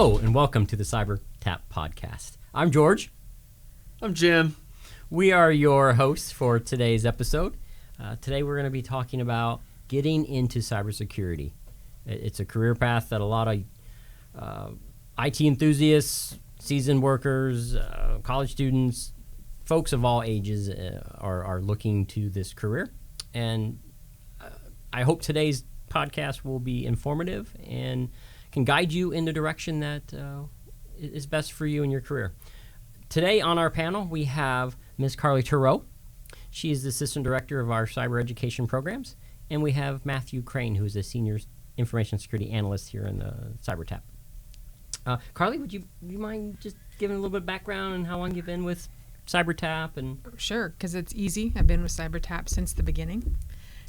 Hello and welcome to the CyberTAP podcast. I'm George. I'm Jim. We are your hosts for today's episode. Today we're going to be talking about getting into cybersecurity. It's a career path that a lot of IT enthusiasts, seasoned workers, college students, folks of all ages are looking to this career. And I hope today's podcast will be informative and can guide you in the direction that is best for you in your career. Today on our panel, we have Ms. Carly Turow. She is the Assistant Director of our Cyber Education Programs. And we have Matthew Crain, who is a Senior Information Security Analyst here in the cyberTAP. Carly, would you mind just giving a little bit of background on how long you've been with cyberTAP? And Sure, because it's easy. I've been with cyberTAP since the beginning.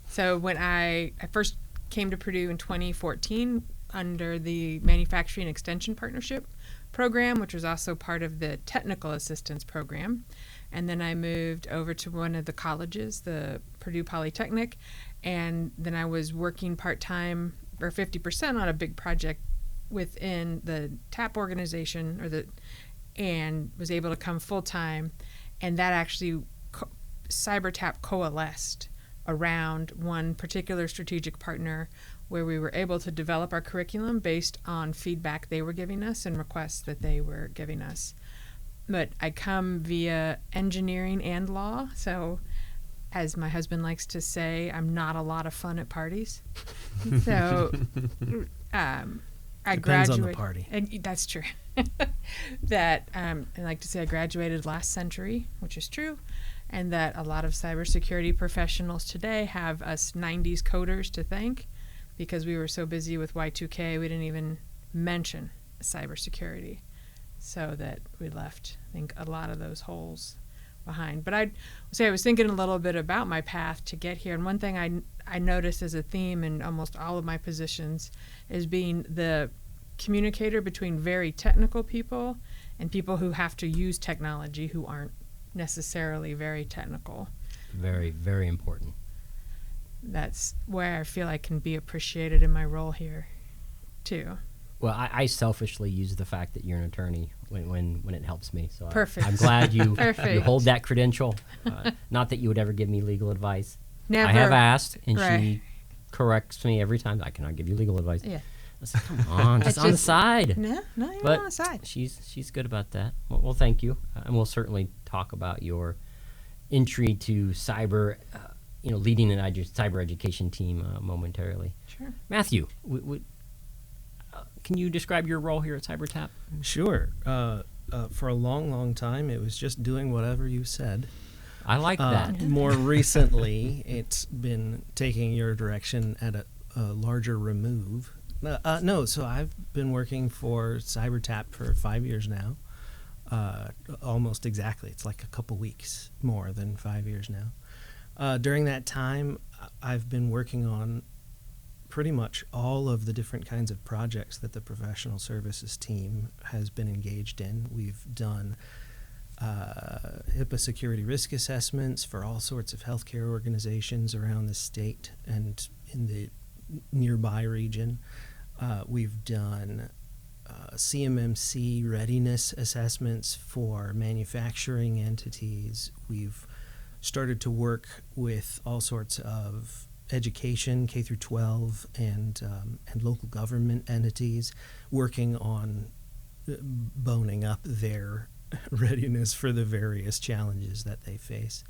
So when I first came to Purdue in 2014 under the Manufacturing Extension Partnership program, which was also part of the Technical Assistance program. And then I moved over to one of the colleges, the Purdue Polytechnic, and then I was working part-time or 50% on a big project within the TAP organization and was able to come full-time. And that actually, cyberTAP coalesced around one particular strategic partner where we were able to develop our curriculum based on feedback they were giving us and requests that they were giving us. But I come via engineering and law, so as my husband likes to say, I'm not a lot of fun at parties. So I Depends graduated. on the party. And that's true. That I like to say I graduated last century, which is true, and that a lot of cybersecurity professionals today have us 90s coders to thank because we were so busy with Y2K we didn't even mention cybersecurity, so that we left, I think, a lot of those holes behind. But I'd say I was thinking a little bit about my path to get here, and one thing I noticed as a theme in almost all of my positions is being the communicator between very technical people and people who have to use technology who aren't necessarily very technical. very, very important. That's where I feel I can be appreciated in my role here, too. Well, I selfishly use the fact that you're an attorney when it helps me. So Perfect. I'm glad you Perfect. hold that credential. Not that you would ever give me legal advice. Never. I have asked, and Right. she corrects me every time. I cannot give you legal advice. Yeah. I said, come on, just It's on the just- side. No, not even But on the side. she's good about that. Well, thank you, and we'll certainly talk about your entry to cyber, leading an cyber education team momentarily. Sure. Matthew, can you describe your role here at cyberTAP? Sure. For a long time, it was just doing whatever you said. I like that. More recently, it's been taking your direction at a larger remove. So I've been working for cyberTAP for 5 years now. Almost exactly. It's like a couple weeks more than 5 years now. During that time, I've been working on pretty much all of the different kinds of projects that the professional services team has been engaged in. We've done HIPAA security risk assessments for all sorts of healthcare organizations around the state and in the nearby region. We've done CMMC readiness assessments for manufacturing entities. We've started to work with all sorts of education, K through 12, and local government entities, working on boning up their readiness for the various challenges that they face.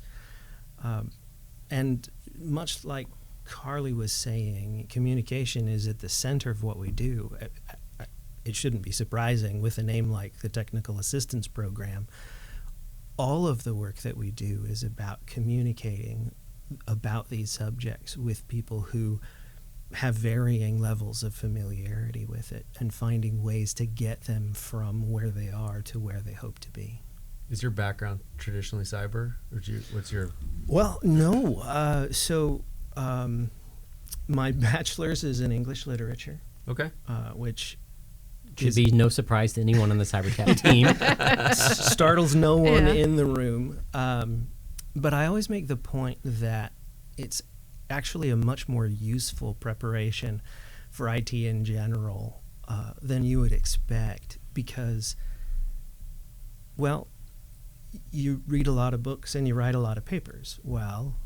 And much like Carly was saying, communication is at the center of what we do. It shouldn't be surprising with a name like the Technical Assistance Program. All of the work that we do is about communicating about these subjects with people who have varying levels of familiarity with it and finding ways to get them from where they are to where they hope to be. Is your background traditionally cyber, or what's your? Well, no. My bachelor's is in English literature, Okay. which Should be no surprise to anyone on the cyberTAP team. startles no one Yeah. in the room. But I always make the point that it's actually a much more useful preparation for IT in general than you would expect because, well, you read a lot of books and you write a lot of papers. Well,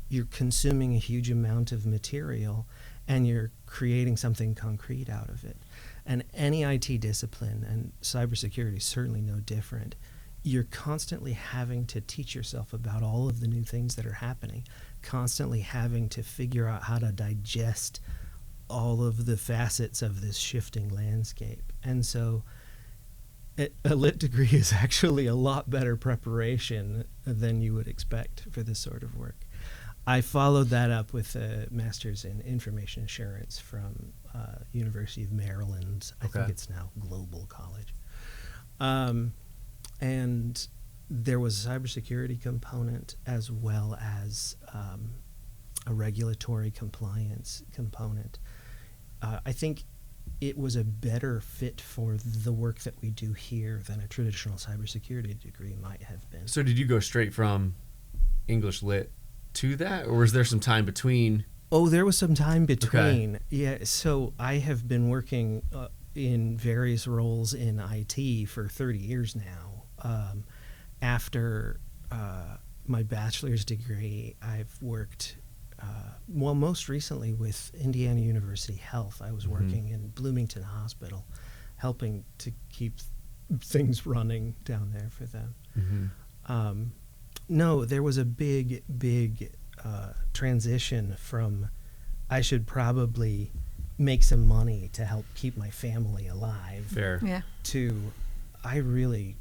you're consuming a huge amount of material and you're creating something concrete out of it. And any IT discipline, and cybersecurity is certainly no different, you're constantly having to teach yourself about all of the new things that are happening, constantly having to figure out how to digest all of the facets of this shifting landscape. And so a lit degree is actually a lot better preparation than you would expect for this sort of work. I followed that up with a master's in information assurance from University of Maryland. I think it's now Global College. And there was a cybersecurity component as well as a regulatory compliance component. I think it was a better fit for the work that we do here than a traditional cybersecurity degree might have been. So did you go straight from English Lit to that, or was there some time between? Oh, there was some time between. Okay. Yeah, so I have been working in various roles in IT for 30 years now. After my bachelor's degree, I've worked, most recently with Indiana University Health. I was working in Bloomington Hospital, helping to keep things running down there for them. No, there was a big transition from I should probably make some money to help keep my family alive. Fair. Yeah. To I really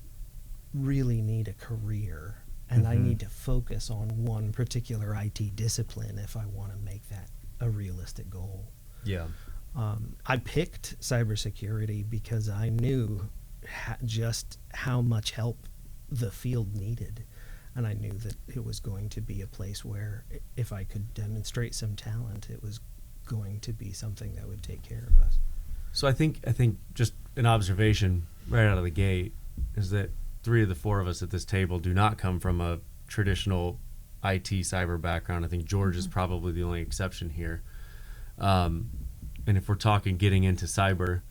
need a career and I need to focus on one particular IT discipline if I want to make that a realistic goal. Yeah. I picked cybersecurity because I knew just how much help the field needed. And I knew that it was going to be a place where if I could demonstrate some talent, it was going to be something that would take care of us. So I think just an observation right out of the gate is that 3 of the 4 of us at this table do not come from a traditional IT cyber background. I think George is probably the only exception here. And if we're talking getting into cyber,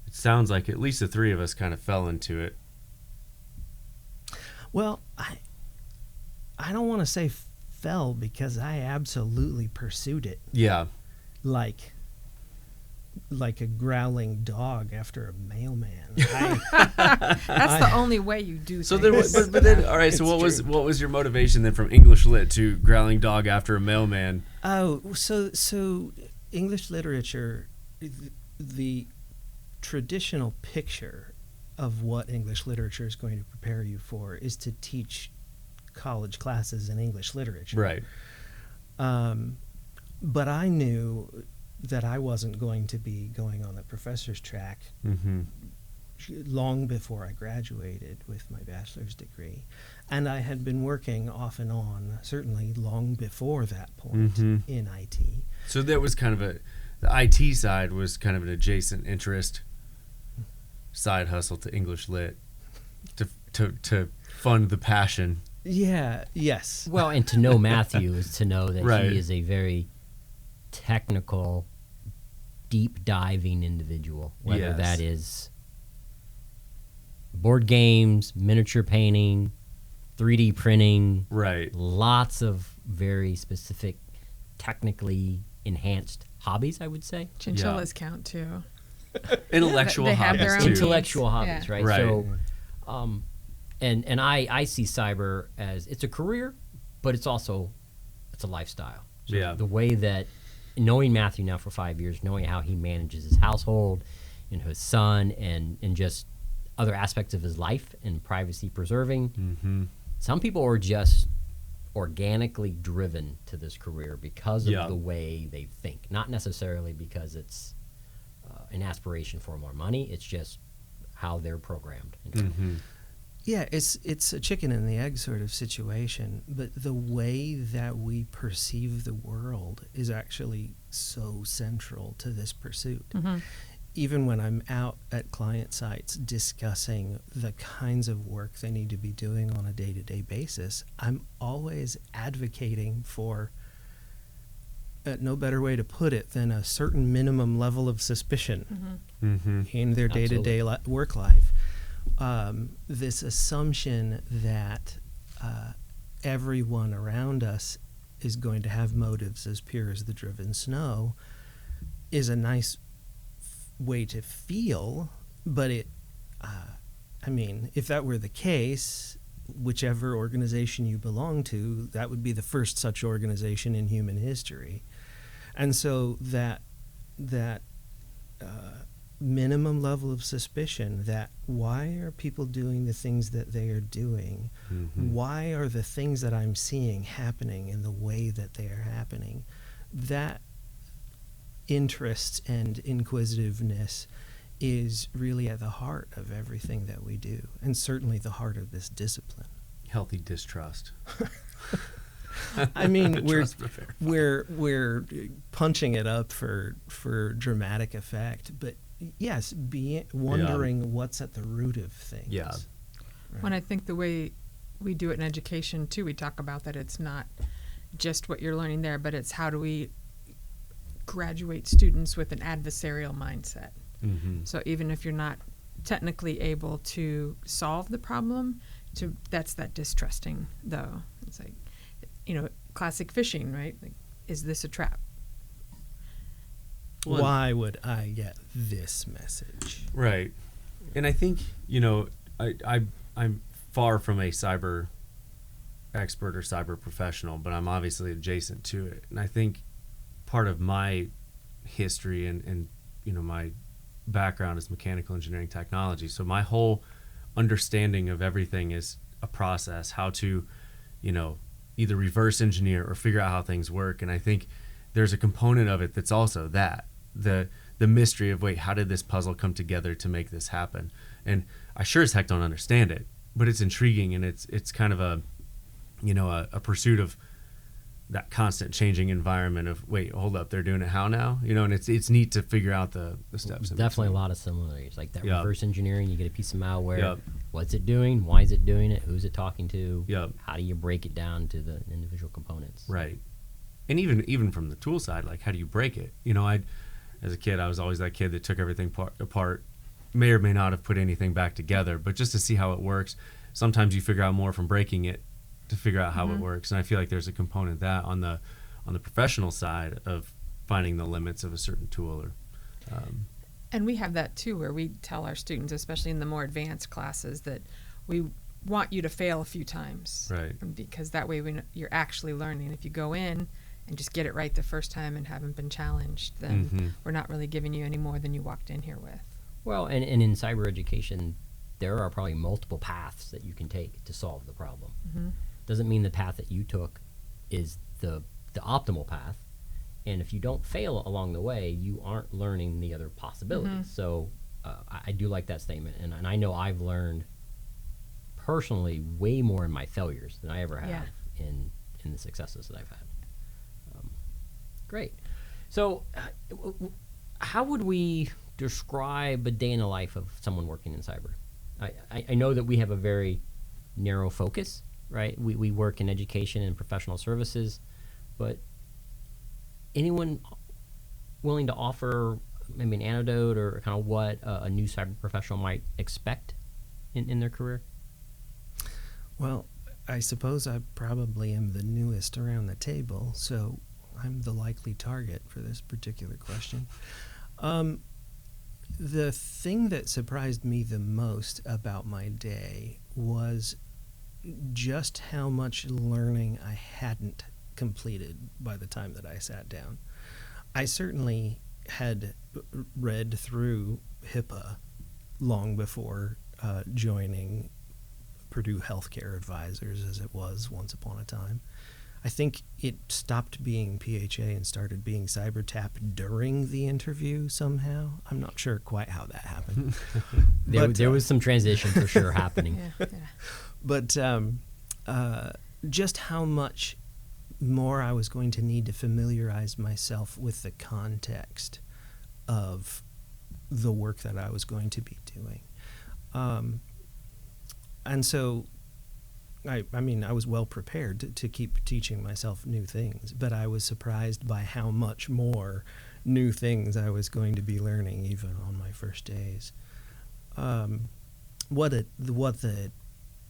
it sounds like at least the 3 of us kind of fell into it. Well, I don't want to say fell because I absolutely pursued it. Yeah. Like a growling dog after a mailman. That's the only way you do So things. but then all right, so what was your motivation then from English Lit to growling dog after a mailman? Oh, so English literature, the traditional picture of what English literature is going to prepare you for is to teach college classes in English literature. Right. But I knew that I wasn't going to be going on the professor's track long before I graduated with my bachelor's degree. And I had been working off and on, certainly long before that point, in IT. So that was kind of the IT side was kind of an adjacent interest, side hustle to English Lit to fund the passion. Yeah, yes. Well, and to know Matthew is to know that Right. he is a very technical, deep diving individual, whether Yes. that is board games, miniature painting, 3D printing, Right. lots of very specific, technically enhanced hobbies, I would say. Chinchillas count too. Intellectual They have their hobbies own too. Intellectual hobbies, Yeah. right? Right. So, and I see cyber as it's a career, but it's also it's a lifestyle. So Yeah. the way that knowing Matthew now for 5 years, knowing how he manages his household and his son and just other aspects of his life and privacy preserving. Some people are just organically driven to this career because of the way they think, not necessarily because it's an aspiration for more money. It's just how they're programmed. Yeah, it's a chicken and the egg sort of situation, but the way that we perceive the world is actually so central to this pursuit. Even when I'm out at client sites discussing the kinds of work they need to be doing on a day-to-day basis, I'm always advocating for no better way to put it than a certain minimum level of suspicion in their day-to-day work life. This assumption that everyone around us is going to have motives as pure as the driven snow is a nice way to feel, but I mean, if that were the case, whichever organization you belong to, that would be the first such organization in human history. And so that minimum level of suspicion, that why are people doing the things that they are doing? Why are the things that I'm seeing happening in the way that they are happening? That interest and inquisitiveness is really at the heart of everything that we do, and certainly the heart of this discipline. Healthy distrust. I mean, we're punching it up for dramatic effect, but yes, wondering what's at the root of things. Yeah. Right. When I think the way we do it in education too, we talk about that it's not just what you're learning there, but it's how do we graduate students with an adversarial mindset. So even if you're not technically able to solve the problem, that's that distrusting though. It's like, classic fishing, right? Like, is this a trap? Why would I get this message? Right. And I think, I'm far from a cyber expert or cyber professional, but I'm obviously adjacent to it. And I think part of my history and my background is mechanical engineering technology. So my whole understanding of everything is a process, how to, either reverse engineer or figure out how things work. And I think there's a component of it that's also that, the mystery of, wait, how did this puzzle come together to make this happen? And I sure as heck don't understand it, but it's intriguing, and it's kind of a pursuit of that constant changing environment of, wait, hold up, they're doing it how now? And it's neat to figure out the steps. Definitely a lot of similarities. Like that reverse engineering, you get a piece of malware. Yep. What's it doing? Why is it doing it? Who's it talking to? Yep. How do you break it down to the individual components? Right. And even from the tool side, like, how do you break it? As a kid, I was always that kid that took everything apart, may or may not have put anything back together, but just to see how it works. Sometimes you figure out more from breaking it to figure out how it works. And I feel like there's a component of that on the professional side of finding the limits of a certain tool. And we have that too, where we tell our students, especially in the more advanced classes, that we want you to fail a few times. Right. Because that way you're actually learning. If you go in and just get it right the first time and haven't been challenged, then we're not really giving you any more than you walked in here with. Well, and in cyber education, there are probably multiple paths that you can take to solve the problem. Doesn't mean the path that you took is the optimal path. And if you don't fail along the way, you aren't learning the other possibilities. So I do like that statement. And I know I've learned personally way more in my failures than I ever have in the successes that I've had. Great. So how would we describe a day in the life of someone working in cyber? I know that we have a very narrow focus, right? We work in education and professional services, but anyone willing to offer maybe an anecdote or kind of what a new cyber professional might expect in their career? Well, I suppose I probably am the newest around the table, so I'm the likely target for this particular question. The thing that surprised me the most about my day was just how much learning I hadn't completed by the time that I sat down. I certainly had read through HIPAA long before joining Purdue Healthcare Advisors, as it was once upon a time. I think it stopped being PHA and started being cyberTAP during the interview somehow. I'm not sure quite how that happened. There was some transition for sure happening. But just how much more I was going to need to familiarize myself with the context of the work that I was going to be doing. And so I mean, I was well prepared to keep teaching myself new things, but I was surprised by how much more new things I was going to be learning even on my first days. What the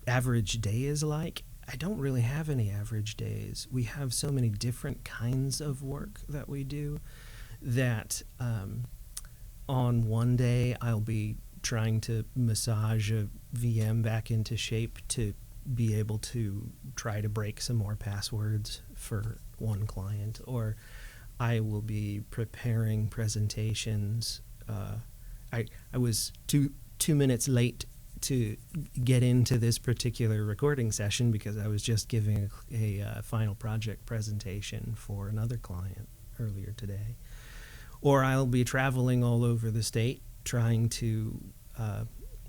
average day is like, I don't really have any average days. We have so many different kinds of work that we do that on one day I'll be trying to massage a VM back into shape to be able to try to break some more passwords for one client, or I will be preparing presentations. I was two minutes late to get into this particular recording session because I was just giving a final project presentation for another client earlier today. Or I'll be traveling all over the state trying to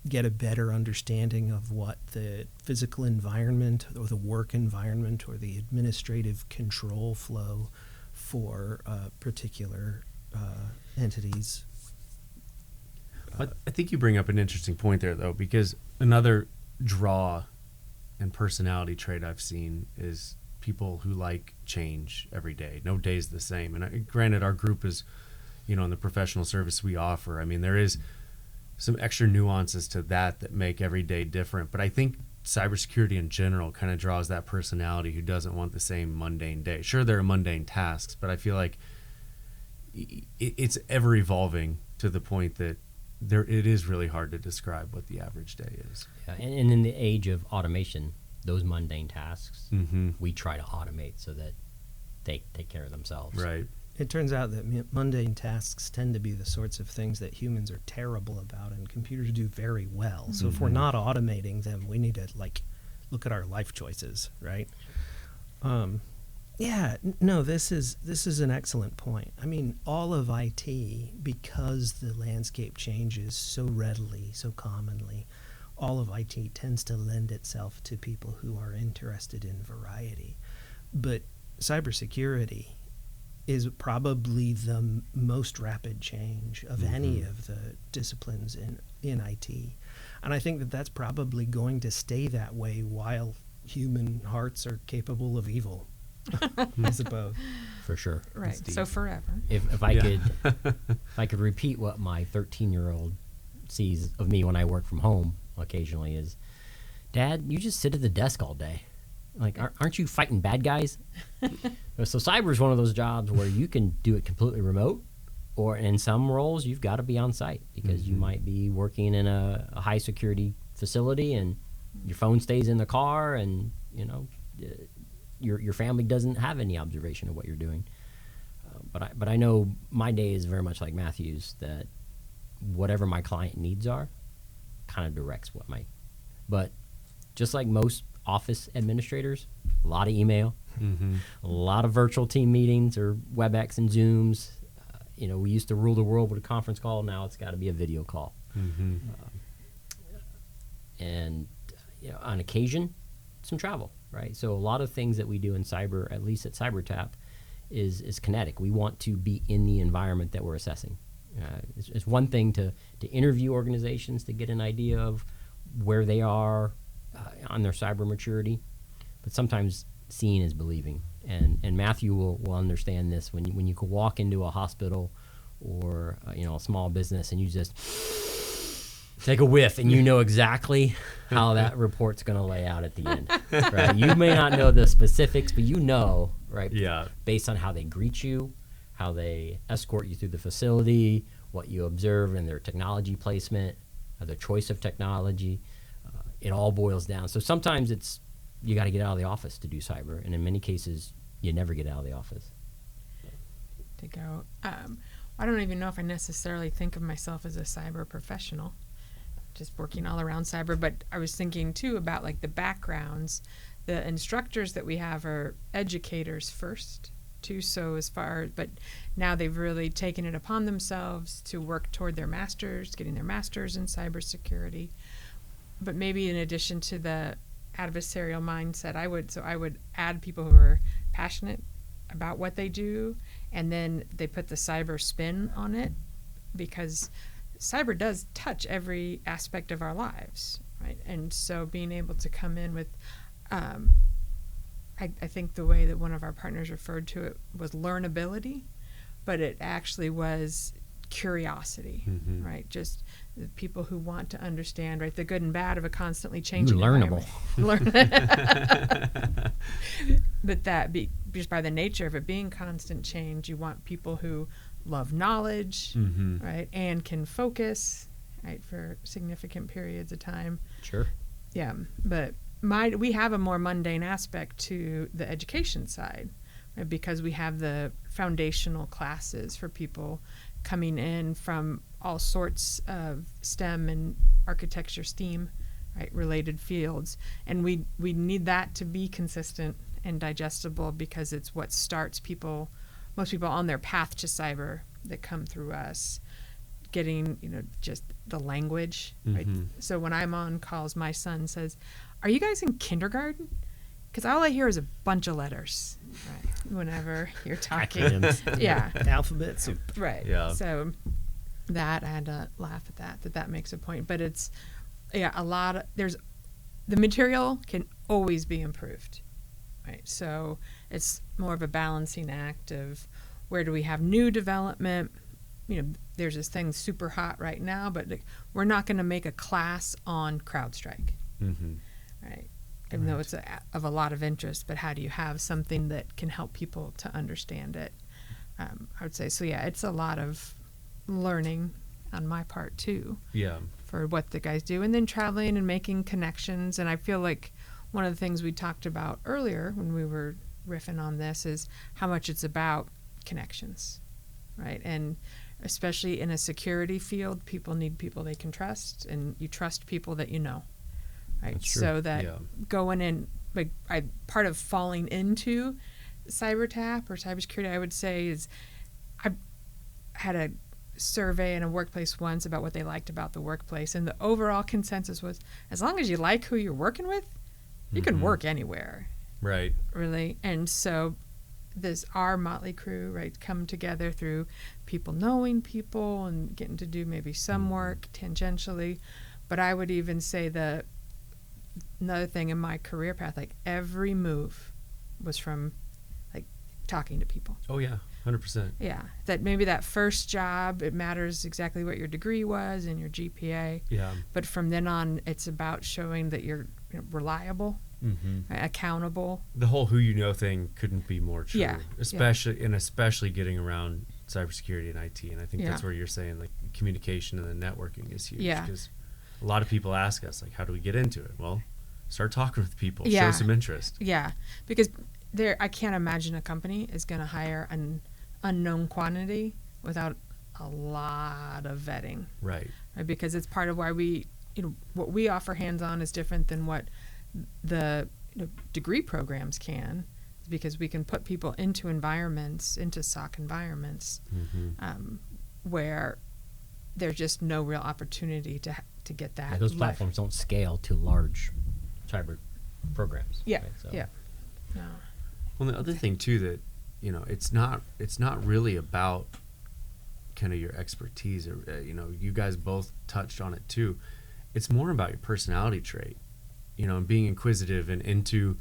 get a better understanding of what the physical environment or the work environment or the administrative control flow for particular entities. I think you bring up an interesting point there, though, because another draw and personality trait I've seen is people who like change every day. No day's the same. And granted, our group is, in the professional service we offer, I mean, there is some extra nuances to that make every day different. But I think cybersecurity in general kind of draws that personality who doesn't want the same mundane day. Sure, there are mundane tasks, but I feel like it's ever evolving to the point that it is really hard to describe what the average day is. Yeah, and in the age of automation, those mundane tasks, we try to automate so that they take care of themselves. Right. It turns out that mundane tasks tend to be the sorts of things that humans are terrible about and computers do very well. So if we're not automating them, we need to look at our life choices, right? This is an excellent point. I mean, all of IT, because the landscape changes so readily, so commonly, all of IT tends to lend itself to people who are interested in variety. But cybersecurity is probably the most rapid change of any of the disciplines in IT. And I think that that's probably going to stay that way while human hearts are capable of evil. I suppose. For sure. Right. So forever. If I could if I could repeat what my 13-year-old sees of me when I work from home occasionally is, Dad, you just sit at the desk all day. Like, aren't you fighting bad guys? So cyber is one of those jobs where you can do it completely remote, or in some roles you've got to be on site because you might be working in a high security facility and your phone stays in the car and your family doesn't have any observation of what you're doing. But I know my day is very much like Matthew's, that whatever my client needs are kind of directs what my. But just like most office administrators, a lot of email, a lot of virtual team meetings or WebEx and Zooms. We used to rule the world with a conference call. Now it's got to be a video call. And on occasion, some travel. Right, so a lot of things that we do in cyber, at least at cyberTAP, is kinetic. We want to be in the environment that we're assessing. It's one thing to interview organizations to get an idea of where they are on their cyber maturity, but sometimes seeing is believing. And Matthew will understand this when you could walk into a hospital or a small business and you just take a whiff and you know exactly how that report's going to lay out at the end. Right? You may not know the specifics, but right? Yeah. Based on how they greet you, how they escort you through the facility, what you observe in their technology placement, their choice of technology, it all boils down. So sometimes you got to get out of the office to do cyber, and in many cases, you never get out of the office. To go, I don't even know if I necessarily think of myself as a cyber professional, just working all around cyber, but I was thinking too about the backgrounds. The instructors that we have are educators first too, but now they've really taken it upon themselves to work toward their masters, getting their masters in cybersecurity. But maybe in addition to the adversarial mindset, I would add people who are passionate about what they do, and then they put the cyber spin on it, because cyber does touch every aspect of our lives, right? And so being able to come in with, I think the way that one of our partners referred to it was learnability, but it actually was curiosity, right? Just the people who want to understand, right, the good and bad of a constantly changing learnable. But just by the nature of it being constant change, you want people who love knowledge, right, and can focus, right, for significant periods of time. Sure. Yeah, but we have a more mundane aspect to the education side, right, because we have the foundational classes for people coming in from all sorts of STEM and architecture, STEAM, right, related fields, and we need that to be consistent and digestible, because it's what starts most people on their path to cyber that come through us, getting, just the language, right? So when I'm on calls, my son says, "Are you guys in kindergarten?" Because all I hear is a bunch of letters, right, whenever you're talking. Yeah. Alphabet soup. Right. Yeah. So that, I had to laugh at that makes a point. But it's, the material can always be improved, right? So it's more of a balancing act of where do we have new development. There's this thing super hot right now, but we're not going to make a class on CrowdStrike, right? Even though it's of a lot of interest, but how do you have something that can help people to understand it? I would say, so yeah, it's a lot of learning on my part too. Yeah. For what the guys do, and then traveling and making connections. And I feel like one of the things we talked about earlier when we were riffing on this is how much it's about connections, right? And especially in a security field, people need people they can trust, and you trust people that you know. Right. That's true. So that going in, part of falling into CyberTAP or cybersecurity, I would say, is I had a survey in a workplace once about what they liked about the workplace, and the overall consensus was, as long as you like who you're working with, you can work anywhere. Right. Really. And so our motley crew, right, come together through people knowing people and getting to do maybe some work tangentially. But I would even say another thing in my career path, like every move was from talking to people. Oh yeah, 100%. Yeah, that maybe that first job, it matters exactly what your degree was and your GPA. Yeah. But from then on, it's about showing that you're reliable, right, accountable. The whole who you know thing couldn't be more true. Yeah. Especially getting around cybersecurity and IT, and I think Yeah. that's where you're saying communication and the networking is huge. Yeah. Because a lot of people ask us how do we get into it? Well, start talking with people. Yeah. Show some interest. Yeah, because I can't imagine a company is going to hire an unknown quantity without a lot of vetting. Right. Because it's part of why what we offer hands-on is different than what the degree programs can, because we can put people into SOC environments, where there's just no real opportunity to get that. Yeah, those platforms don't scale to large cyber programs. Yeah. Right? So. Yeah. No. Well, the other thing too that it's not really about kind of your expertise, or you guys both touched on it too. It's more about your personality trait, and being inquisitive and into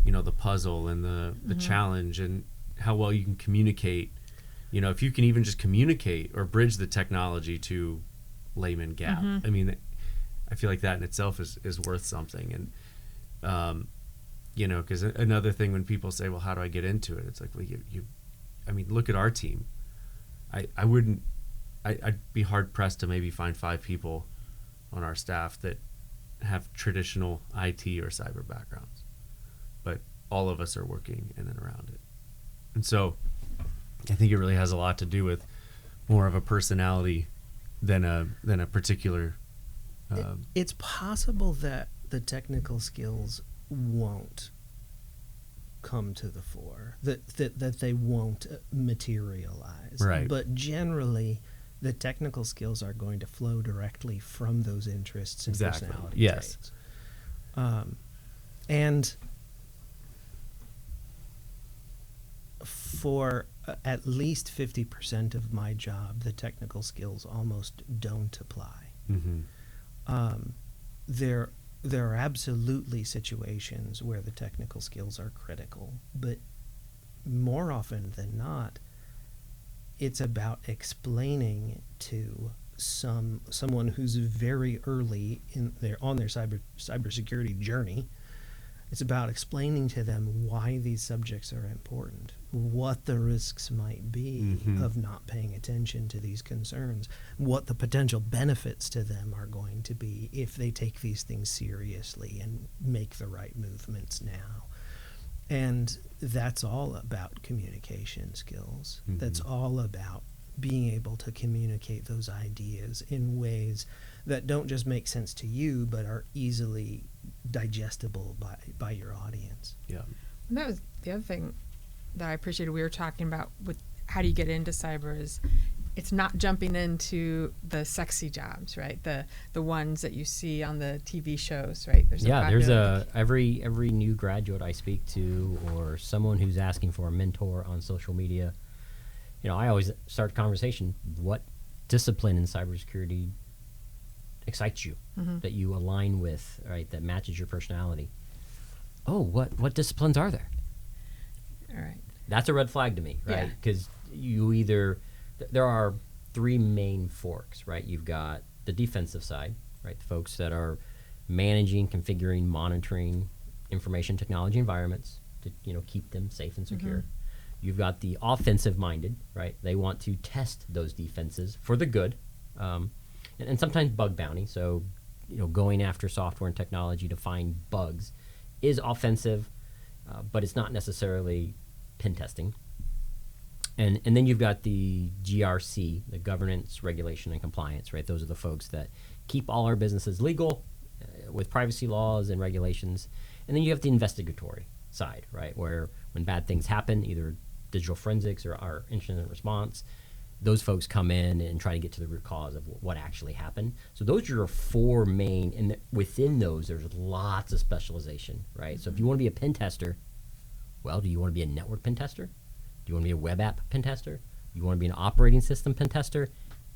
the puzzle and the challenge, and how well you can communicate. If you can even just communicate or bridge the technology to layman gap, I mean, I feel like that in itself is worth something. And because another thing when people say, well, how do I get into it? It's like, well, look at our team. I'd be hard pressed to maybe find 5 people on our staff that have traditional IT or cyber backgrounds, but all of us are working in and around it. And so I think it really has a lot to do with more of a personality than a particular. It's possible that the technical skills won't come to the fore, that they won't materialize. Right. But generally, the technical skills are going to flow directly from those interests and Exactly. personality Yes. traits. And for at least 50% of my job, the technical skills almost don't apply. Mm-hmm. There there are absolutely situations where the technical skills are critical, but more often than not, it's about explaining to someone who's very early on their cybersecurity journey. It's about explaining to them why these subjects are important, what the risks might be of not paying attention to these concerns, what the potential benefits to them are going to be if they take these things seriously and make the right movements now. And that's all about communication skills. That's all about being able to communicate those ideas in ways that don't just make sense to you, but are easily digestible by your audience. Yeah. And that was the other thing that I appreciated we were talking about with how do you get into cyber is it's not jumping into the sexy jobs, right? The ones that you see on the TV shows, right? There's every new graduate I speak to or someone who's asking for a mentor on social media, I always start the conversation, what discipline in cybersecurity excites you, that you align with, right, that matches your personality? Oh, what disciplines are there? All right. That's a red flag to me, right? Because there are three main forks, right? You've got the defensive side, right? The folks that are managing, configuring, monitoring information technology environments to, keep them safe and secure. You've got the offensive minded, right? They want to test those defenses for the good, and sometimes bug bounty. So, going after software and technology to find bugs is offensive, but it's not necessarily pen testing. And then you've got the GRC, the governance, regulation, and compliance, right? Those are the folks that keep all our businesses legal with privacy laws and regulations. And then you have the investigatory side, right? Where when bad things happen, either digital forensics or our incident response, those folks come in and try to get to the root cause of what actually happened. So those are your four main, and within those, there's lots of specialization, right? So if you want to be a pen tester, well, do you want to be a network pen tester? Do you want to be a web app pen tester? You want to be an operating system pen tester?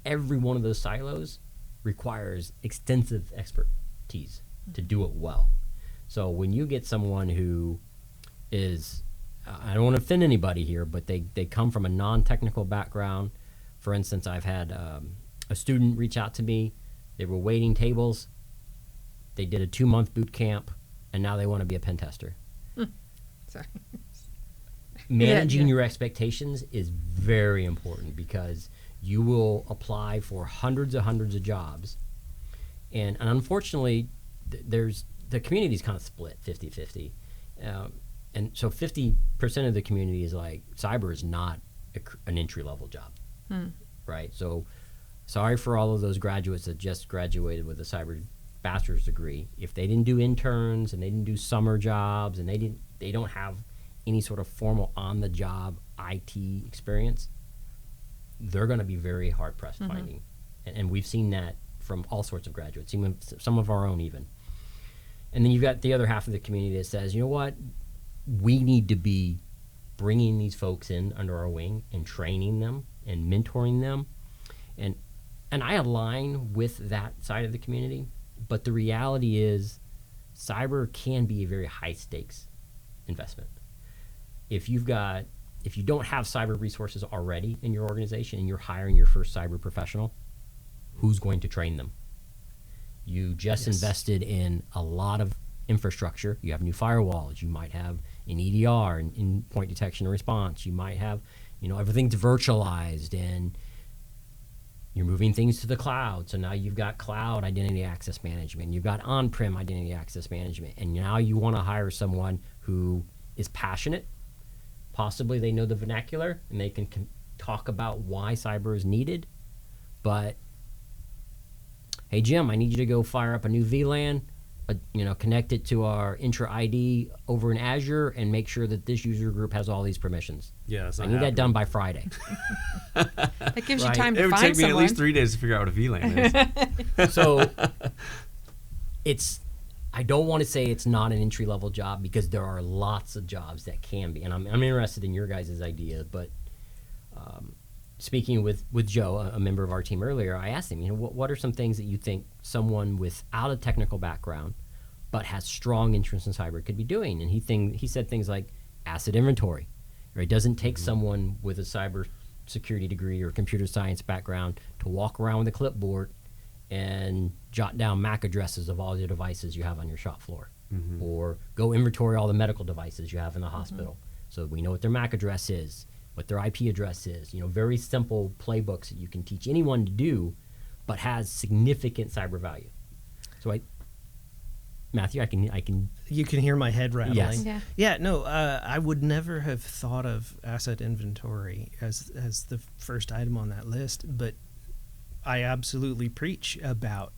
Every one of those silos requires extensive expertise to do it well. So when you get someone who is, I don't want to offend anybody here, but they come from a non-technical background. For instance, I've had a student reach out to me. They were waiting tables. They did a 2-month boot camp, and now they want to be a pen tester. Sorry. Managing your expectations is very important because you will apply for hundreds of jobs. And unfortunately, the community is kind of split 50-50. And so 50% of the community is like, cyber is not an entry-level job, right? So sorry for all of those graduates that just graduated with a cyber bachelor's degree. If they didn't do interns and they didn't do summer jobs and they don't have any sort of formal on-the-job IT experience, they're going to be very hard-pressed finding. And we've seen that from all sorts of graduates, even some of our own even. And then you've got the other half of the community that says, you know what, we need to be bringing these folks in under our wing and training them and mentoring them. And I align with that side of the community, but the reality is cyber can be a very high-stakes investment. If you don't have cyber resources already in your organization and you're hiring your first cyber professional, who's going to train them? You just invested in a lot of infrastructure. You have new firewalls. You might have an EDR, an endpoint detection and response. You might have, everything's virtualized and you're moving things to the cloud. So now you've got cloud identity access management. You've got on-prem identity access management. And now you want to hire someone who is passionate. Possibly they know the vernacular and they can talk about why cyber is needed. But, hey, Jim, I need you to go fire up a new VLAN, connect it to our Intra ID over in Azure and make sure that this user group has all these permissions. Yeah, I need that done by Friday. That gives you time to It would find take me someone. at least 3 days to figure out what a VLAN is. So I don't want to say it's not an entry-level job because there are lots of jobs that can be. And I'm interested in your guys' idea, but speaking with Joe, a member of our team earlier, I asked him, what are some things that you think someone without a technical background but has strong interest in cyber could be doing. And he said things like asset inventory. Right? It doesn't take someone with a cyber security degree or computer science background to walk around with a clipboard and jot down MAC addresses of all the devices you have on your shop floor, or go inventory all the medical devices you have in the hospital. So we know what their MAC address is, what their IP address is. Very simple playbooks that you can teach anyone to do, but has significant cyber value. So Matthew, I can. You can hear my head rattling. Yes. Yeah. No, I would never have thought of asset inventory as the first item on that list, but I absolutely preach about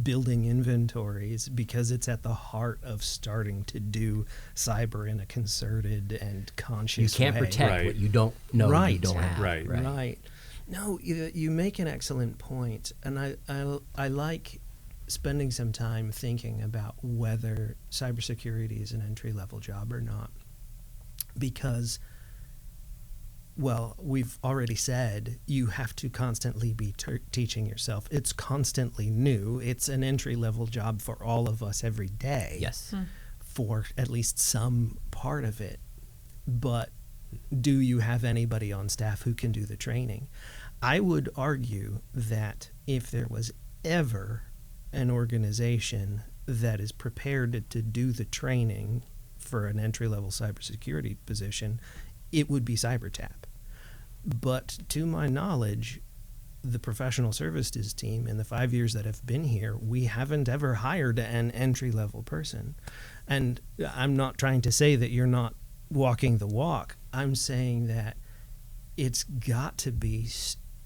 building inventories because it's at the heart of starting to do cyber in a concerted and conscious way. You can't protect what you don't know you don't have. Right. No, you make an excellent point, and I like spending some time thinking about whether cybersecurity is an entry-level job or not, because, well, we've already said you have to constantly be teaching yourself. It's constantly new. It's an entry-level job for all of us every day. Yes. For at least some part of it. But do you have anybody on staff who can do the training? I would argue that if there was ever an organization that is prepared to do the training for an entry-level cybersecurity position, it would be cyberTAP. But to my knowledge, the professional services team, in the 5 years that have been here, we haven't ever hired an entry-level person. And I'm not trying to say that you're not walking the walk. I'm saying that it's got to be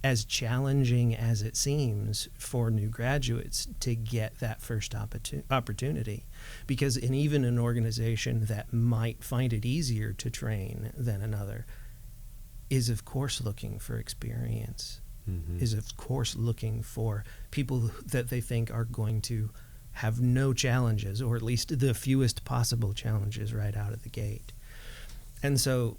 as challenging as it seems for new graduates to get that first opportunity. Because in even an organization that might find it easier to train than another is, of course, looking for experience, is, of course, looking for people that they think are going to have no challenges, or at least the fewest possible challenges right out of the gate. And so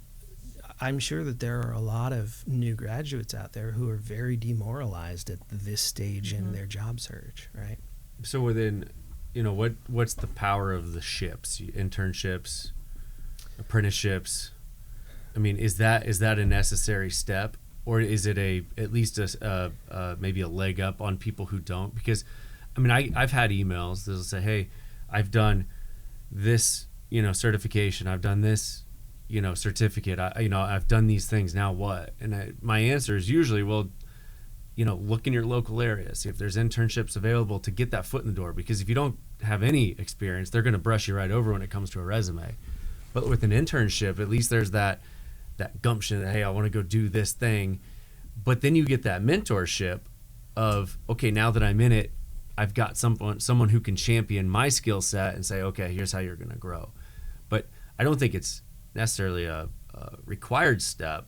I'm sure that there are a lot of new graduates out there who are very demoralized at this stage in their job search, right? So within, what's the power of the ships, internships, apprenticeships? I mean, is that a necessary step, or is it at least maybe a leg up on people who don't? Because, I mean, I've had emails that'll say, hey, I've done this, certification, I've done this, certificate, I've done these things, now what? And my answer is usually, well, look in your local area, see if there's internships available to get that foot in the door, because if you don't have any experience, they're going to brush you right over when it comes to a resume. But with an internship, at least there's that gumption that, hey, I want to go do this thing. But then you get that mentorship of, okay, now that I'm in it, I've got someone who can champion my skill set and say, okay, here's how you're going to grow. But I don't think it's necessarily a required step.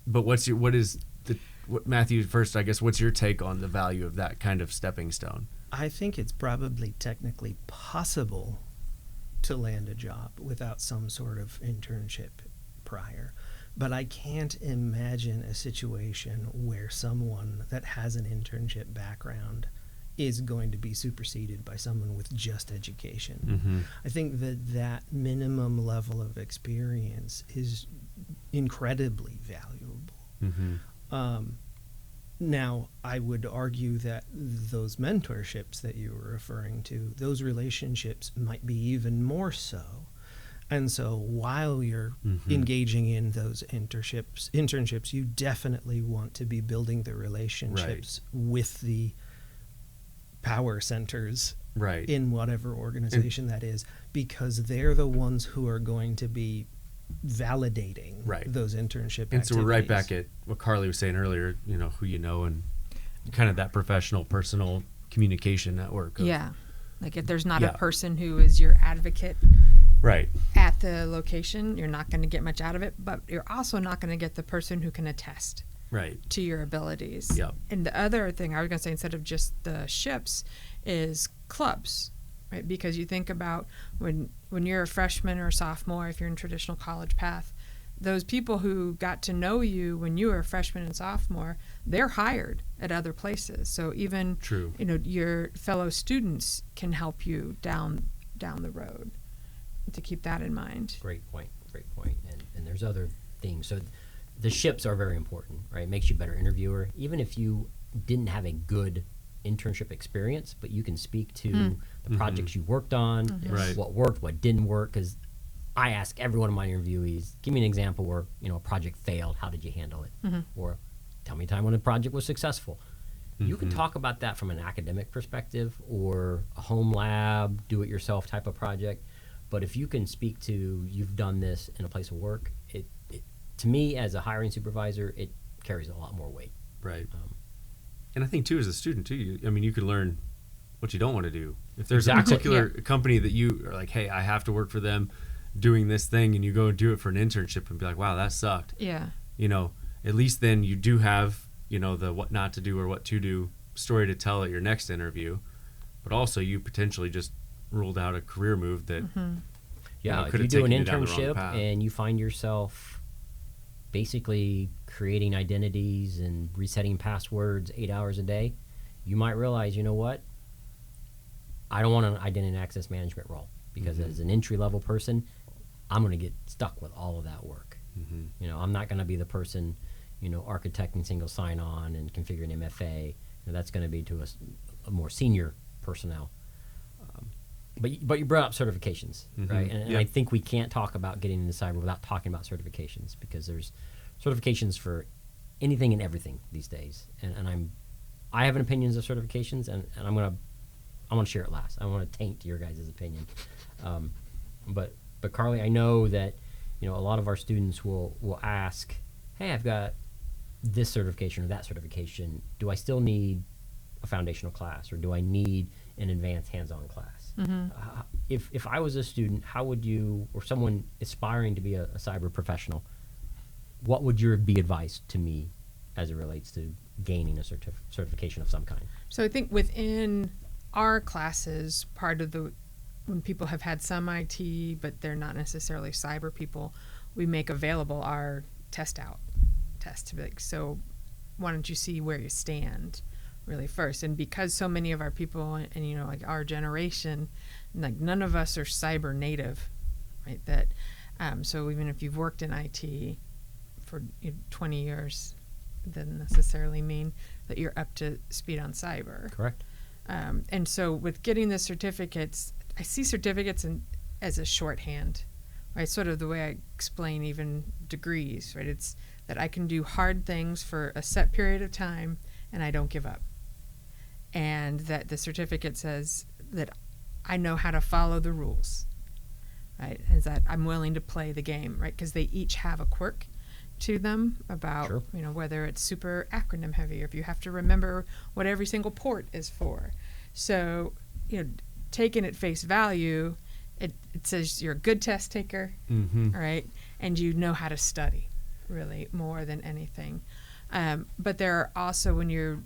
But Matthew, first, I guess, what's your take on the value of that kind of stepping stone? I think it's probably technically possible to land a job without some sort of internship prior. But I can't imagine a situation where someone that has an internship background is going to be superseded by someone with just education. I think that minimum level of experience is incredibly valuable. Now, I would argue that those mentorships that you were referring to, those relationships might be even more so. And so while you're engaging in those internships, you definitely want to be building the relationships with the power centers in whatever organization that is, because they're the ones who are going to be validating those internship activities. And so we're right back at what Carly was saying earlier, who you know, and kind of that professional, personal communication network. Like if there's not a person who is your advocate at the location, you're not going to get much out of it, but you're also not going to get the person who can attest to your abilities. And the other thing I was going to say, instead of just the ships, is clubs, right? Because you think about when you're a freshman or a sophomore, if you're in traditional college path, those people who got to know you when you were a freshman and sophomore, they're hired at other places. So even your fellow students can help you down down the road, to keep that in mind. Great point. And there's other things. So the ships are very important, right? It makes you a better interviewer. Even if you didn't have a good internship experience, but you can speak to the projects you worked on, Right. what worked, what didn't work. Because I ask every one of my interviewees, give me an example where a project failed. How did you handle it? Or tell me a time when a project was successful. You can talk about that from an academic perspective or a home lab, do-it-yourself type of project. But if you can speak to you've done this in a place of work, it to me as a hiring supervisor, it carries a lot more weight. Right. And I think too, as a student too, you can learn what you don't want to do. If there's a particular company that you are like, hey, I have to work for them doing this thing, and you go and do it for an internship and be like, wow, that sucked. Yeah. At least then you do have, the what not to do or what to do story to tell at your next interview. But also you potentially just ruled out a career move that If could you have do an taken you down the wrong internship path. and you find yourself basically creating identities and resetting passwords 8 hours a day, you might realize, you know what? I don't want an identity and access management role because as an entry-level person, I'm going to get stuck with all of that work. I'm not going to be the person, architecting single sign-on and configuring MFA. That's going to be to a more senior personnel. But you brought up certifications, right? And I think we can't talk about getting into cyber without talking about certifications, because there's certifications for anything and everything these days. And I have an opinions of certifications, and I want to share it last. I want to taint your guys' opinion. But Carly, I know that a lot of our students will ask, hey, I've got this certification or that certification. Do I still need a foundational class, or do I need an advanced hands-on class? If I was a student, how would you, or someone aspiring to be a cyber professional, what would your be advice to me as it relates to gaining a certification of some kind? So I think within our classes, part of when people have had some IT, but they're not necessarily cyber people, we make available our test to be like, so why don't you see where you stand really first? And because so many of our people and like our generation, like none of us are cyber native, right? That so even if you've worked in IT for 20 years, it doesn't necessarily mean that you're up to speed on cyber. Correct. And so with getting the certificates, I see certificates as a shorthand, right? Sort of the way I explain even degrees, right? It's that I can do hard things for a set period of time and I don't give up. And that the certificate says that I know how to follow the rules, right? And that I'm willing to play the game, right? Because they each have a quirk to them about, whether it's super acronym heavy or if you have to remember what every single port is for. So, taken at face value, it says you're a good test taker, right? And you know how to study, really, more than anything. But there are also, when you're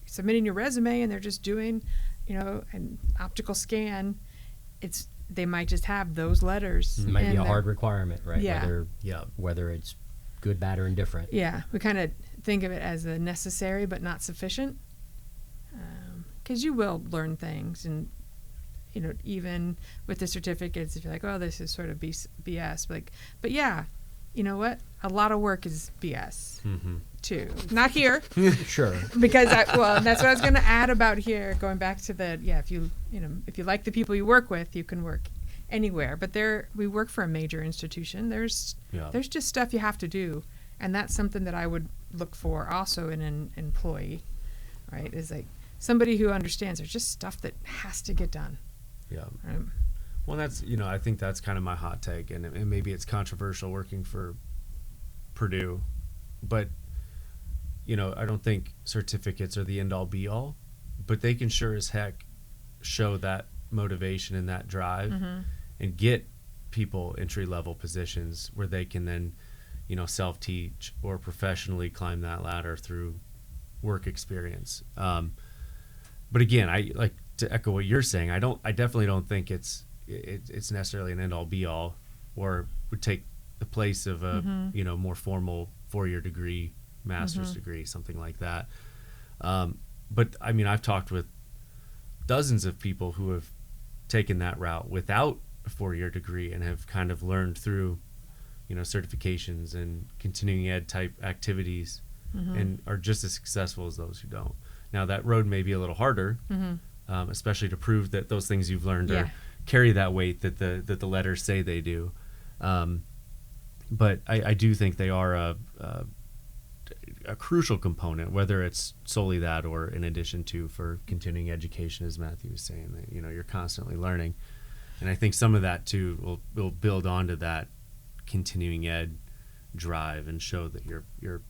submitting your resume and they're just doing, an optical scan, they might just have those letters. It might be a hard requirement, right? Yeah. Whether it's good, bad, or indifferent. Yeah, we kind of think of it as a necessary but not sufficient, because you will learn things, and even with the certificates, if you're like, oh, this is sort of BS, but yeah, you know what? A lot of work is BS too. Not here, Sure. because that's what I was going to add about here. Going back to if you like the people you work with, you can work anywhere. But we work for a major institution. There's just stuff you have to do, and that's something that I would look for also in an employee, right? Is like somebody who understands there's just stuff that has to get done. Yeah. Right? Well, that's, I think that's kind of my hot take, and maybe it's controversial working for Purdue, but, I don't think certificates are the end-all be-all, but they can sure as heck show that motivation and that drive and get people entry-level positions where they can then, self-teach or professionally climb that ladder through work experience. But again, I like to echo what you're saying. I definitely don't think it's necessarily an end-all be-all, or would take the place of a more formal 4-year degree, master's degree, something like that. But I've talked with dozens of people who have taken that route without a 4-year degree and have kind of learned through, certifications and continuing ed type activities, and are just as successful as those who don't. Now that road may be a little harder, especially to prove that those things you've learned are carry that weight that the letters say they do. But I do think they are a crucial component, whether it's solely that or in addition to for continuing education, as Matthew was saying, that you're constantly learning. And I think some of that too will build onto that continuing ed drive and show that you're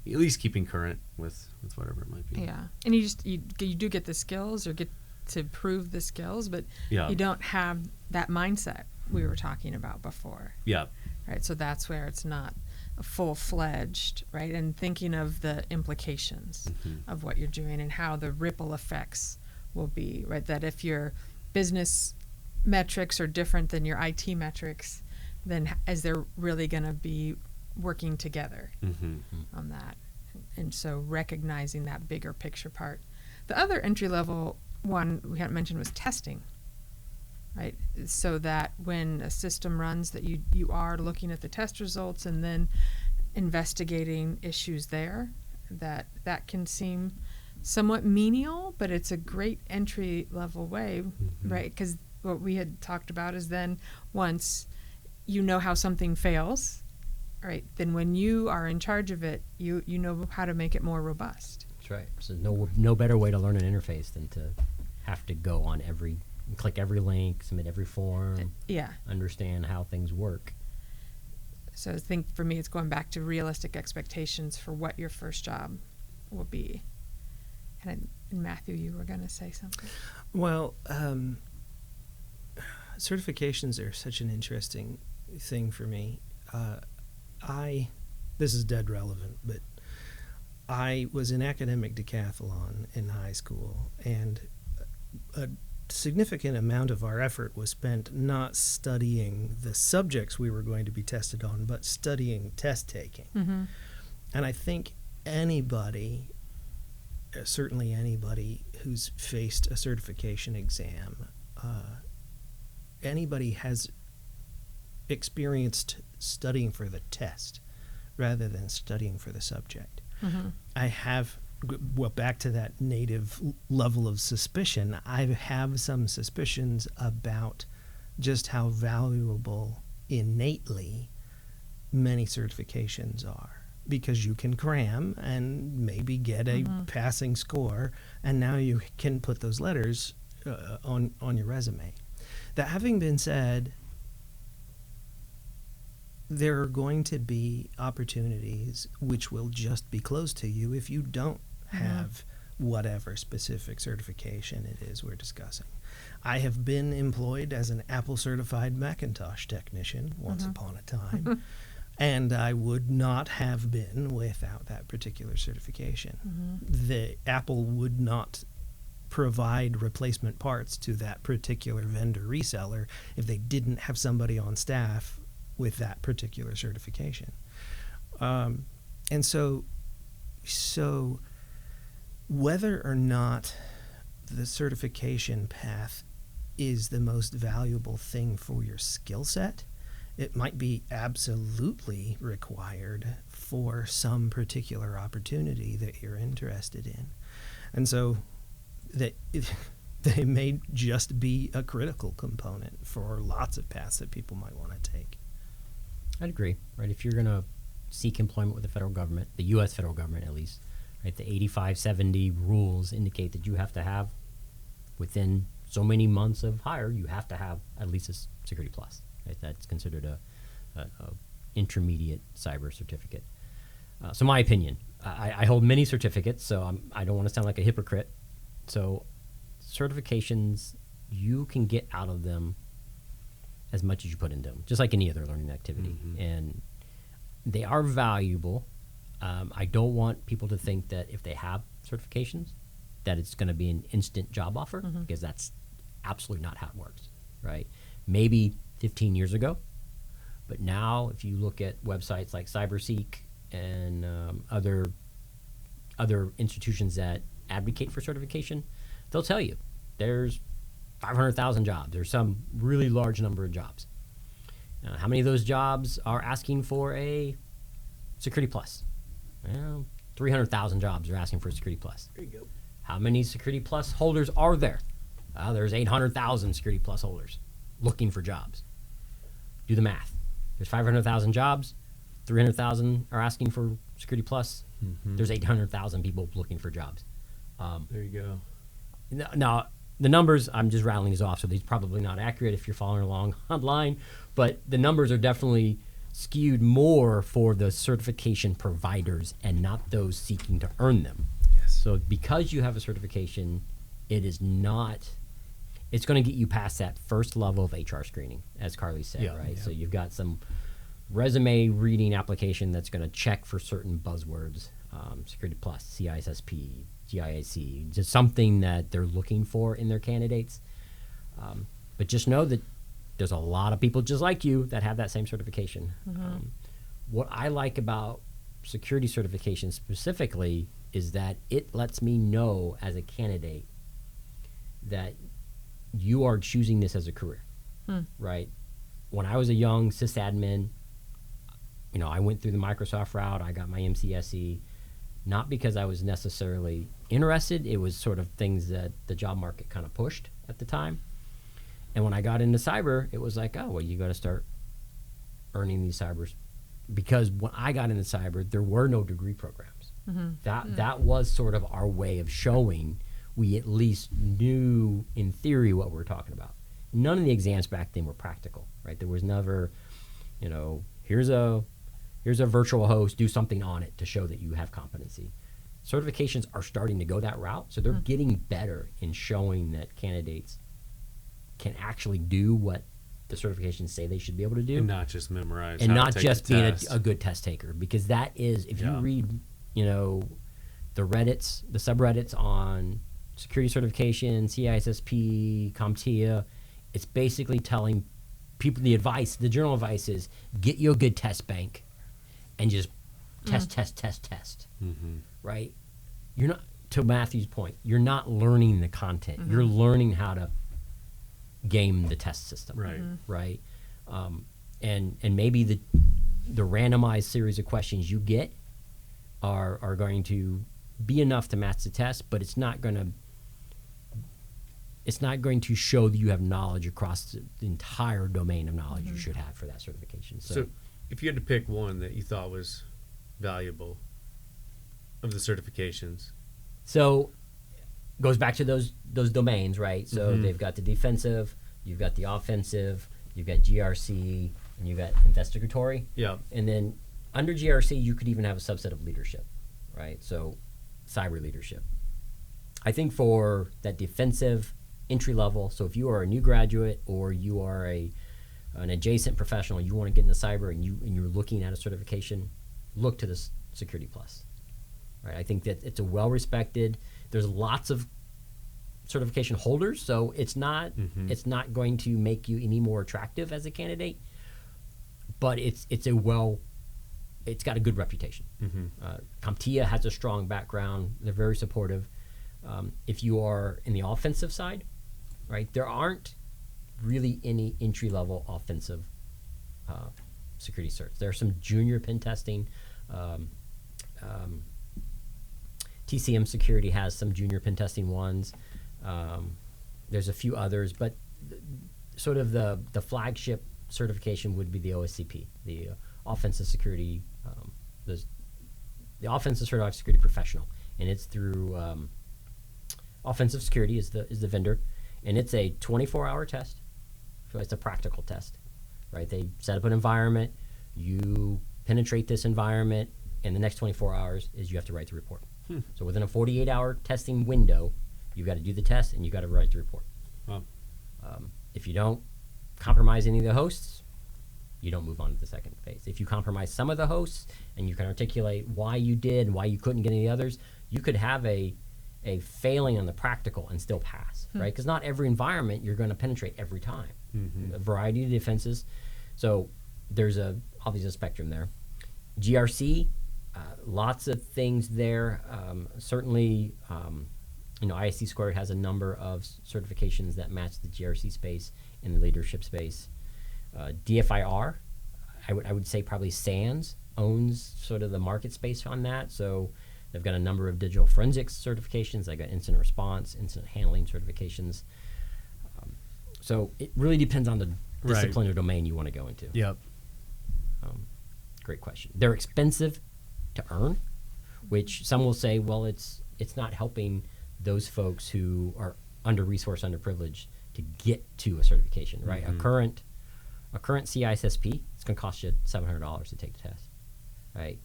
at least keeping current with whatever it might be. Yeah, and you do get the skills or get to prove the skills, but you don't have that mindset we were talking about before. Yeah. Right. So that's where it's not a full-fledged, right? And thinking of the implications of what you're doing and how the ripple effects will be, right? That if your business metrics are different than your IT metrics, then is there really going to be working together on that? And so recognizing that bigger picture part. The other entry-level one we hadn't mentioned was testing, right? So that when a system runs, that you are looking at the test results and then investigating issues there. That can seem somewhat menial, but it's a great entry-level way, right? Because what we had talked about is then once you know how something fails, right, then when you are in charge of it, you know how to make it more robust. That's right. So no better way to learn an interface than to have to go on click every link, submit every form, understand how things work. So I think for me, it's going back to realistic expectations for what your first job will be. And Matthew, you were going to say something. Well, certifications are such an interesting thing for me. This is dead relevant, but I was in academic decathlon in high school, and a significant amount of our effort was spent not studying the subjects we were going to be tested on, but studying test taking. And I think anybody, certainly anybody who's faced a certification exam, anybody has experienced studying for the test rather than studying for the subject. I have, back to that native level of suspicion, I have some suspicions about just how valuable innately many certifications are, because you can cram and maybe get a passing score, and now you can put those letters on your resume. That having been said, there are going to be opportunities which will just be closed to you if you don't have whatever specific certification it is we're discussing. I have been employed as an Apple certified Macintosh technician once upon a time, and I would not have been without that particular certification. The Apple would not provide replacement parts to that particular vendor reseller if they didn't have somebody on staff with that particular certification. And so whether or not the certification path is the most valuable thing for your skill set, it might be absolutely required for some particular opportunity that you're interested in. And so they may just be a critical component for lots of paths that people might want to take. I'd agree, right? If you're going to seek employment with the federal government, the U.S. federal government at least, right, the 8570 rules indicate that you have to have, within so many months of hire, you have to have at least a Security Plus. Right? That's considered a intermediate cyber certificate. So my opinion, I hold many certificates, so I don't want to sound like a hypocrite. So certifications, you can get out of them as much as you put into them, just like any other learning activity. And they are valuable. I don't want people to think that if they have certifications, that it's going to be an instant job offer, because that's absolutely not how it works, right? Maybe 15 years ago, but now if you look at websites like CyberSeek and other institutions that advocate for certification, they'll tell you there's 500,000 jobs. There's some really large number of jobs. How many of those jobs are asking for a Security Plus? Well, 300,000 jobs are asking for a Security Plus. There you go. How many Security Plus holders are there? There's 800,000 Security Plus holders looking for jobs. Do the math. There's 500,000 jobs. 300,000 are asking for Security Plus. There's 800,000 people looking for jobs. There you go. Now, the numbers, I'm just rattling these off, so these are probably not accurate if you're following along online, but the numbers are definitely skewed more for the certification providers and not those seeking to earn them. Yes. So because you have a certification, it's going to get you past that first level of HR screening, as Carly said, Yeah, right? yeah. So you've got some resume reading application that's going to check for certain buzzwords, Security Plus, CISSP, GIAC, just something that they're looking for in their candidates. But just know that there's a lot of people just like you that have that same certification. What I like about security certification specifically is that it lets me know as a candidate that you are choosing this as a career, right? When I was a young sysadmin, I went through the Microsoft route. I got my MCSE, not because I was necessarily interested. It was sort of things that the job market kind of pushed at the time. And when I got into cyber, it was like, oh, well, you got to start earning these cybers. Because when I got into cyber, there were no degree programs. That was sort of our way of showing we at least knew in theory what we were talking about. None of the exams back then were practical, right? There was never, here's a virtual host, do something on it to show that you have competency. Certifications are starting to go that route, so they're getting better in showing that candidates can actually do what the certifications say they should be able to do. And not just memorize. And how to not take just the being test. a good test taker, because that is, if you read, the Reddits, the subreddits on security certification, CISSP, CompTIA, it's basically telling people the general advice is get you a good test bank and just test, right? You're not, to Matthew's point, you're not learning the content. You're learning how to game the test system, right? And maybe the randomized series of questions you get are going to be enough to match the test, but it's not going to show that you have knowledge across the entire domain of knowledge you should have for that certification. So if you had to pick one that you thought was valuable of the certifications. So goes back to those domains, right? So they've got the defensive, you've got the offensive, you've got GRC, and you've got investigatory. Yeah. And then under GRC, you could even have a subset of leadership, right? So cyber leadership. I think for that defensive entry level, so if you are a new graduate or you are an adjacent professional, you want to get into cyber and you're looking at a certification, look to this Security Plus, right? I think that it's a well-respected. There's lots of certification holders, so it's not going to make you any more attractive as a candidate, but it's got a good reputation. CompTIA has a strong background. They're very supportive. If you are in the offensive side, right, there aren't really any entry-level offensive security certs. There are some junior pen testing. TCM Security has some junior pen testing ones. There's a few others, but sort of the flagship certification would be the OSCP, the Offensive Security, the Offensive Certified Security Professional, and it's through Offensive Security is the vendor, and it's a 24-hour test. So it's a practical test, right? They set up an environment, you penetrate this environment, and the next 24 hours is you have to write the report. So within a 48-hour testing window, you've got to do the test and you've got to write the report. Wow. If you don't compromise any of the hosts, you don't move on to the second phase. If you compromise some of the hosts and you can articulate why you did and why you couldn't get any others, you could have a failing on the practical and still pass, right? Because not every environment you're going to penetrate every time. A variety of defenses. So there's obviously a spectrum there. GRC, lots of things there. Certainly ISC Squared has a number of certifications that match the GRC space and the leadership space. DFIR, I would say probably SANS owns sort of the market space on that. So they've got a number of digital forensics certifications. They got incident response, incident handling certifications. So it really depends on the discipline or domain you want to go into. Yep. Great question. They're expensive to earn, which some will say, well, it's not helping those folks who are under-resourced, underprivileged to get to a certification, right? A current CISSP, it's going to cost you $700 to take the test, right?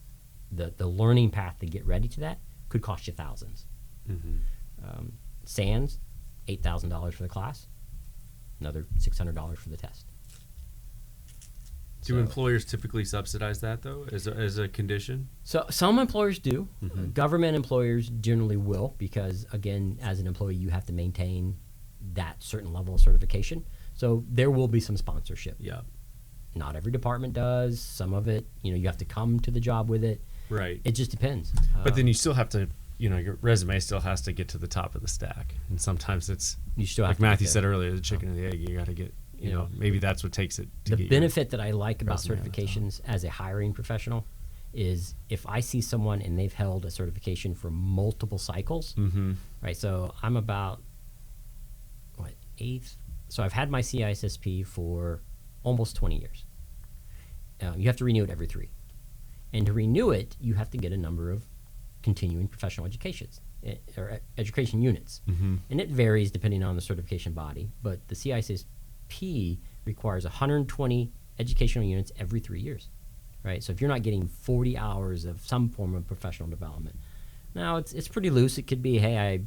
The learning path to get ready to that could cost you thousands. SANS, $8,000 for the class, another $600 for the test. Do employers typically subsidize that, though, as a condition? So some employers do. Government employers generally will, because, again, as an employee, you have to maintain that certain level of certification. So there will be some sponsorship. Yeah. Not every department does. Some of it, you have to come to the job with it. Right. It just depends. But then you still have to, your resume still has to get to the top of the stack. And sometimes it's, You still have like to get Matthew there. said earlier, the chicken and the egg. You got to get, maybe that's what takes it to The get benefit that I like about resume on the top. certifications as a hiring professional is if I see someone and they've held a certification for multiple cycles, right? So I'm about, eighth? So I've had my CISSP for almost 20 years. You have to renew it every 3. And to renew it, you have to get a number of continuing professional educations or education units. And it varies depending on the certification body, but the CISSP requires 120 educational units every 3 years, right? So if you're not getting 40 hours of some form of professional development, now it's pretty loose. It could be, hey,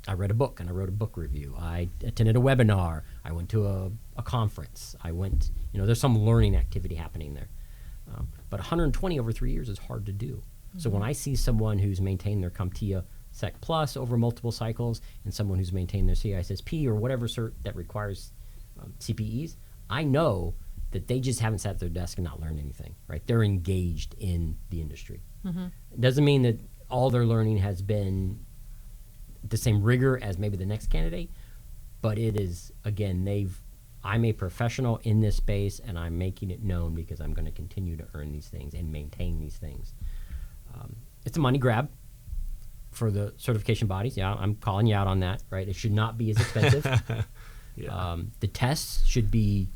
I read a book and I wrote a book review. I attended a webinar. I went to a conference. I went, there's some learning activity happening there. But 120 over 3 years is hard to do. So when I see someone who's maintained their CompTIA Sec Plus over multiple cycles and someone who's maintained their CISSP or whatever cert that requires CPEs, I know that they just haven't sat at their desk and not learned anything, right? They're engaged in the industry. It doesn't mean that all their learning has been the same rigor as maybe the next candidate, but it is, again, I'm a professional in this space and I'm making it known because I'm going to continue to earn these things and maintain these things. It's a money grab for the certification bodies. Yeah, I'm calling you out on that, right? It should not be as expensive. The tests should be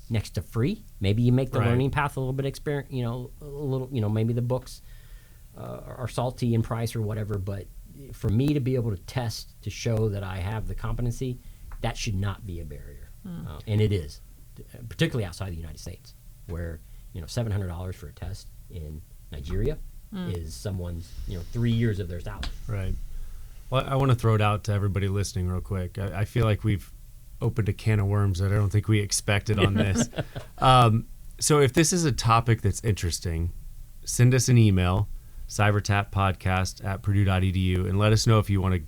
next to free. Maybe you make the learning path a little bit maybe the books are salty in price or whatever, but for me to be able to test to show that I have the competency, that should not be a barrier. And it is, particularly outside the United States, where $700 for a test in Nigeria is someone's 3 years of their salary. Right. Well, I want to throw it out to everybody listening real quick. I feel like we've opened a can of worms that I don't think we expected on this. So if this is a topic that's interesting, send us an email, cybertap.purdue.edu, and let us know if you want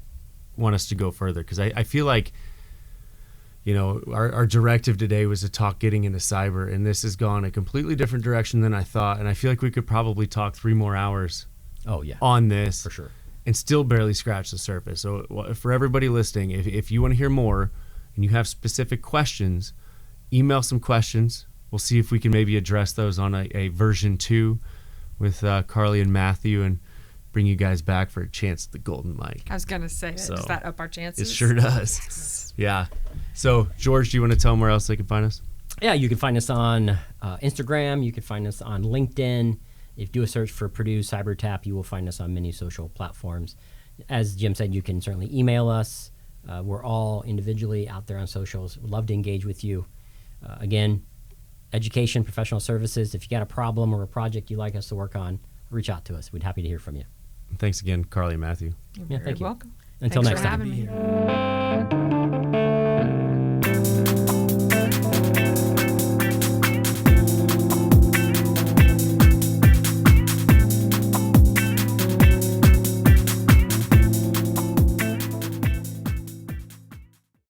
us to go further. Because I feel like, our directive today was to talk getting into cyber, and this has gone a completely different direction than I thought. And I feel like we could probably talk 3 more hours on this For sure. and still barely scratch the surface. So for everybody listening, if you want to hear more and you have specific questions, email some questions. We'll see if we can maybe address those on a version 2 with Carly and Matthew and bring you guys back for a chance at the golden mic. I was going to say, does that up our chances? It sure does. Yeah. So, George, do you want to tell them where else they can find us? Yeah, you can find us on Instagram. You can find us on LinkedIn. If you do a search for Purdue CyberTAP, you will find us on many social platforms. As Jim said, you can certainly email us. We're all individually out there on socials. We'd love to engage with you. Again, education, professional services. If you got a problem or a project you'd like us to work on, reach out to us. We'd be happy to hear from you. Thanks again, Carly and Matthew. You're Yeah, very thank you. welcome. Until Thanks next for time. having me.